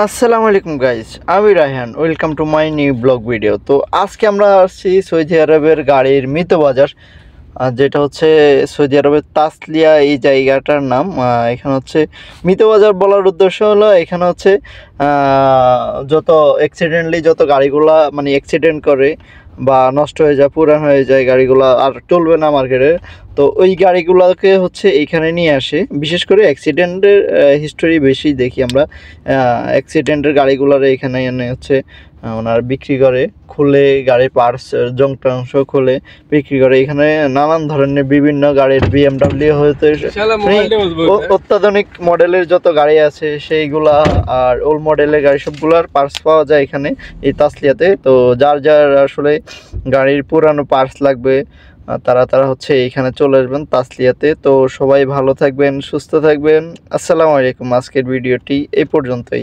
আসসালামু আলাইকুম গাইস, আমি Raihan. Welcome to my new blog video. তো আজকে আমরা আসছি সৌদি আরবের গাড়ির মিত বাজার, যেটা হচ্ছে সৌদি আরবের তাসলিয়া এই জায়গাটার নাম। এখানে হচ্ছে মিত বাজার বলার উদ্দেশ্য হলো এখানে হচ্ছে যত যত গাড়িগুলা মানে অ্যাক্সিডেন্ট করে বা নষ্ট হয়ে যায়, পুরান হয়ে যায়, গাড়িগুলো আর চলবে না মার্কেটে, তো ওই গাড়িগুলোকে হচ্ছে এইখানে নিয়ে আসে। বিশেষ করে অ্যাক্সিডেন্টের হিস্টোরি বেশি দেখি আমরা। অ্যাক্সিডেন্টের গাড়িগুলোর এখানে এনে হচ্ছে ওনার বিক্রি করে, খুলে গাড়ির পার্টস যন্ত্রাংশ খুলে বিক্রি করে। এখানে নানান ধরনের বিভিন্ন গাড়ির বিএমডাব্লিউ হতে অত্যাধুনিক মডেলের যত গাড়ি আছে সেইগুলা আর ওল্ড মডেলের গাড়ি সবগুলার পার্টস পাওয়া যায় এখানে এই তাসলিয়াতে। তো যার যার আসলে গাড়ির পুরানো পার্টস লাগবে তারা হচ্ছে এইখানে চলে আসবেন তাসলিয়াতে। তো সবাই ভালো থাকবেন, সুস্থ থাকবেন। আসসালামু আলাইকুম। আজকের ভিডিওটি এই পর্যন্তই।